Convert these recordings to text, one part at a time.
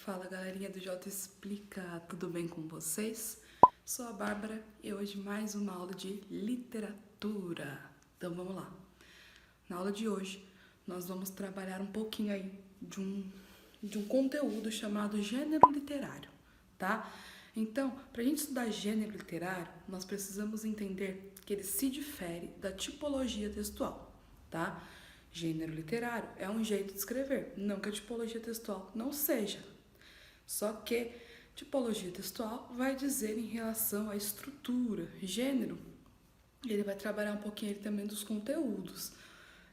Fala galerinha do J Explica, tudo bem com vocês? Sou a Bárbara e hoje mais uma aula de literatura. Então vamos lá. Na aula de hoje nós vamos trabalhar um pouquinho aí de um conteúdo chamado gênero literário, tá? Então, para a gente estudar gênero literário, nós precisamos entender que ele se difere da tipologia textual, tá? Gênero literário é um jeito de escrever, não que a tipologia textual não seja. Só que tipologia textual vai dizer em relação à estrutura. Gênero, ele vai trabalhar um pouquinho ele também dos conteúdos.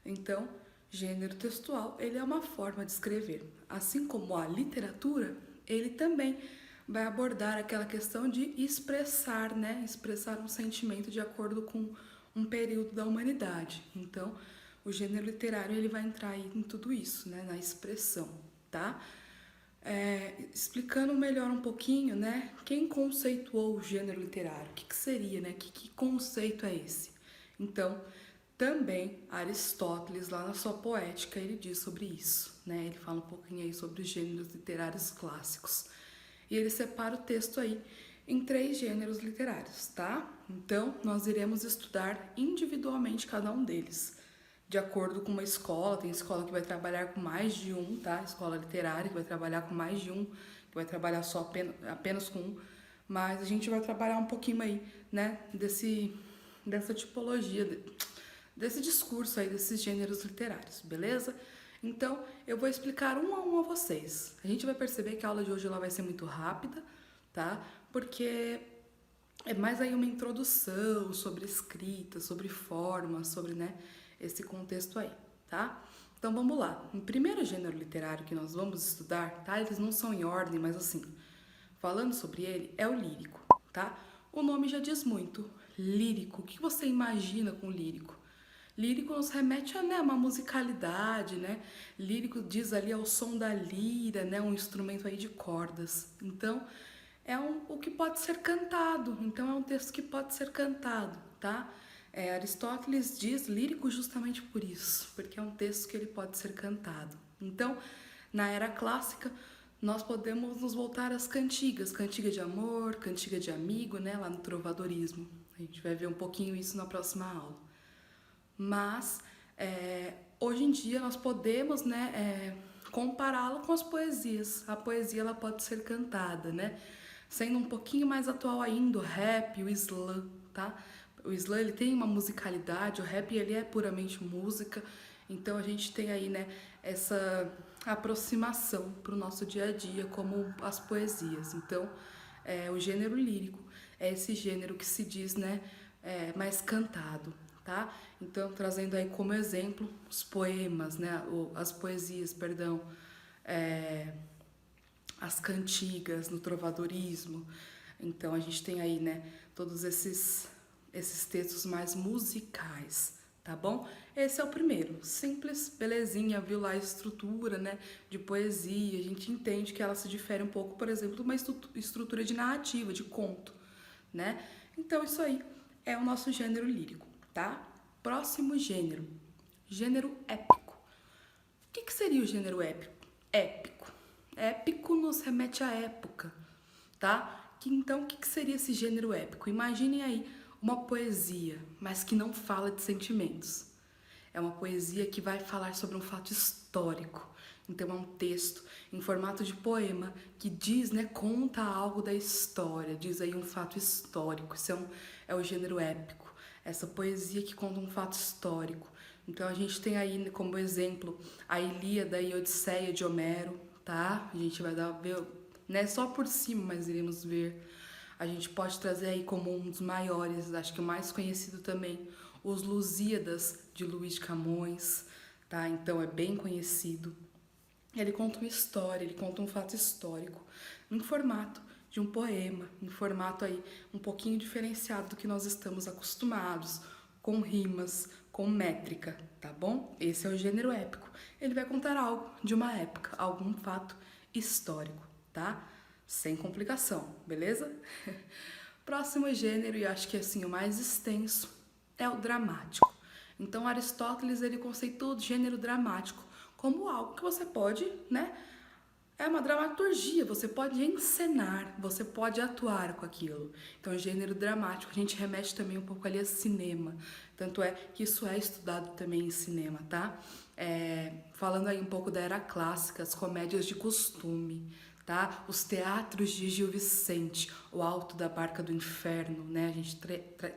Então, gênero textual, ele é uma forma de escrever. Assim como a literatura, ele também vai abordar aquela questão de expressar, né? Expressar um sentimento de acordo com um período da humanidade. Então, o gênero literário, ele vai entrar aí em tudo isso, né? Na expressão, tá? Explicando melhor um pouquinho, né? Quem conceituou o gênero literário? O que seria, né? Que conceito é esse? Então, também Aristóteles, lá na sua Poética, ele diz sobre isso, né? Ele fala um pouquinho aí sobre os gêneros literários clássicos. E ele separa o texto aí em 3 gêneros literários, tá? Então, nós iremos estudar individualmente cada um deles, de acordo com uma escola. Tem escola que vai trabalhar com mais de um, tá? Escola literária que vai trabalhar com mais de um, que vai trabalhar só apenas com um, mas a gente vai trabalhar um pouquinho aí, né? Dessa tipologia, desse discurso aí, desses gêneros literários, beleza? Então, eu vou explicar um a um a vocês. A gente vai perceber que a aula de hoje ela vai ser muito rápida, tá? Porque é mais aí uma introdução sobre escrita, sobre forma, sobre, né, esse contexto aí, tá? Então vamos lá. O primeiro gênero literário que nós vamos estudar, tá? Eles não são em ordem, mas assim, falando sobre ele, é o lírico, tá? O nome já diz muito. Lírico. O que você imagina com lírico? Lírico nos remete a, né, uma musicalidade, né? Lírico diz ali ao som da lira, né? Um instrumento aí de cordas. Então, o que pode ser cantado. Então, é um texto que pode ser cantado, tá? Aristóteles diz lírico justamente por isso, porque é um texto que ele pode ser cantado. Então, na era clássica, nós podemos nos voltar às cantigas, cantiga de amor, cantiga de amigo, né, lá no trovadorismo. A gente vai ver um pouquinho isso na próxima aula. Mas, hoje em dia, nós podemos, né, compará-lo com as poesias. A poesia ela pode ser cantada, né? Sendo um pouquinho mais atual ainda, o rap, o slam, tá? O slam ele tem uma musicalidade, o rap ele é puramente música, então a gente tem aí, né, essa aproximação para o nosso dia a dia como as poesias. Então, o gênero lírico é esse gênero que se diz, né, mais cantado, tá? Então, trazendo aí como exemplo os poemas, né, as poesias, perdão, as cantigas no trovadorismo. Então, a gente tem aí, né, todos esses textos mais musicais, tá bom? Esse é o primeiro, simples, belezinha, viu lá a estrutura, né, de poesia, a gente entende que ela se difere um pouco, por exemplo, de uma estrutura de narrativa, de conto, né? Então, isso aí é o nosso gênero lírico, tá? Próximo gênero, gênero épico. O que seria o gênero épico? Épico. Épico nos remete à época, tá? Então, o que seria esse gênero épico? Imaginem aí uma poesia, mas que não fala de sentimentos. É uma poesia que vai falar sobre um fato histórico. Então, é um texto em formato de poema que diz, né, conta algo da história, diz aí um fato histórico. Isso é o gênero épico, essa poesia que conta um fato histórico. Então, a gente tem aí como exemplo a Ilíada e a Odisseia de Homero, tá? A gente vai ver, né, só por cima, mas iremos ver. A gente pode trazer aí como um dos maiores, acho que o mais conhecido também, os Lusíadas de Luís de Camões, tá? Então é bem conhecido. Ele conta uma história, ele conta um fato histórico, em formato de um poema, em formato aí um pouquinho diferenciado do que nós estamos acostumados, com rimas, com métrica, tá bom? Esse é o gênero épico. Ele vai contar algo de uma época, algum fato histórico, tá? Sem complicação, beleza? Próximo gênero, e acho que assim o mais extenso, é o dramático. Então Aristóteles ele conceitua o gênero dramático como algo que você pode, né, É uma dramaturgia, você pode encenar, você pode atuar com aquilo. Então, gênero dramático, a gente remete também um pouco ali a cinema. Tanto é que isso é estudado também em cinema, tá? Falando aí um pouco da era clássica, as comédias de costume, tá? Os teatros de Gil Vicente, o Alto da Barca do Inferno, né? A gente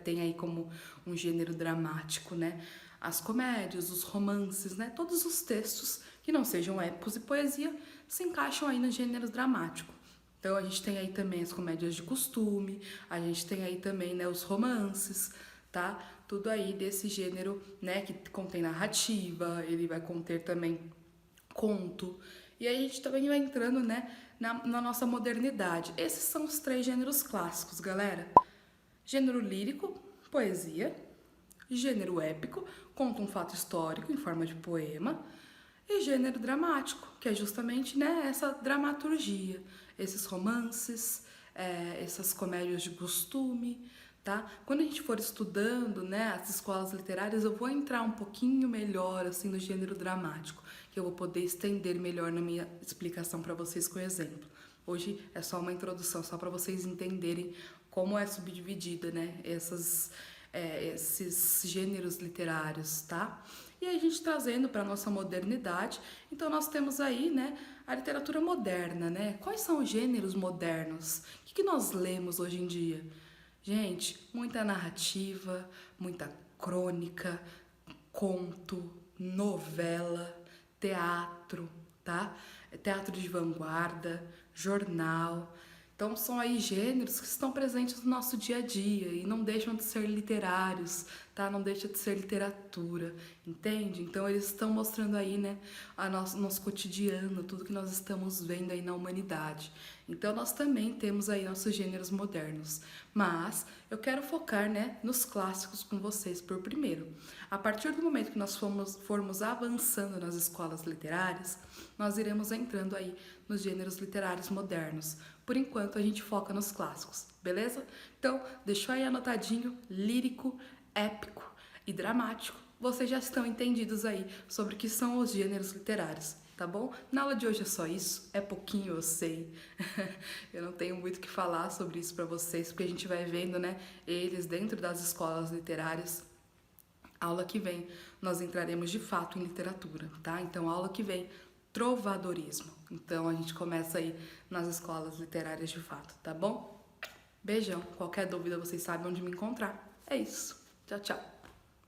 tem aí como um gênero dramático, né? As comédias, os romances, né? Todos os textos que não sejam épicos e poesia se encaixam aí no gênero dramático. Então a gente tem aí também as comédias de costume, a gente tem aí também, né, os romances, tá? Tudo aí desse gênero, né, que contém narrativa, ele vai conter também conto. E aí a gente também vai entrando, né, na nossa modernidade. Esses são os 3 gêneros clássicos, galera. Gênero lírico, poesia. Gênero épico, conta um fato histórico em forma de poema. E gênero dramático, que é justamente, né, essa dramaturgia, esses romances, essas comédias de costume, tá? Quando a gente for estudando, né, as escolas literárias, eu vou entrar um pouquinho melhor assim no gênero dramático, que eu vou poder estender melhor na minha explicação para vocês com exemplo. Hoje é só uma introdução, só para vocês entenderem como é subdividida, né, esses gêneros literários, tá? E aí a gente trazendo para nossa modernidade, então nós temos aí, né, a literatura moderna, né? Quais são os gêneros modernos? O que nós lemos hoje em dia? Gente, muita narrativa, muita crônica, conto, novela, teatro, tá? Teatro de vanguarda, jornal. Então são aí gêneros que estão presentes no nosso dia a dia e não deixam de ser literários, tá? Não deixa de ser literatura, entende? Então eles estão mostrando aí, né, nosso cotidiano, tudo que nós estamos vendo aí na humanidade. Então nós também temos aí nossos gêneros modernos, mas eu quero focar, né, nos clássicos com vocês por primeiro. A partir do momento que nós formos avançando nas escolas literárias, nós iremos entrando aí nos gêneros literários modernos. Por enquanto a gente foca nos clássicos, beleza? Então, deixou aí anotadinho, lírico, épico e dramático. Vocês já estão entendidos aí sobre o que são os gêneros literários, tá bom? Na aula de hoje é só isso, é pouquinho, eu sei. Eu não tenho muito o que falar sobre isso para vocês, porque a gente vai vendo, né, eles dentro das escolas literárias. Aula que vem nós entraremos de fato em literatura, tá? Então, aula que vem, trovadorismo. Então, a gente começa aí nas escolas literárias de fato, tá bom? Beijão. Qualquer dúvida, vocês sabem onde me encontrar. É isso. Tchau, tchau.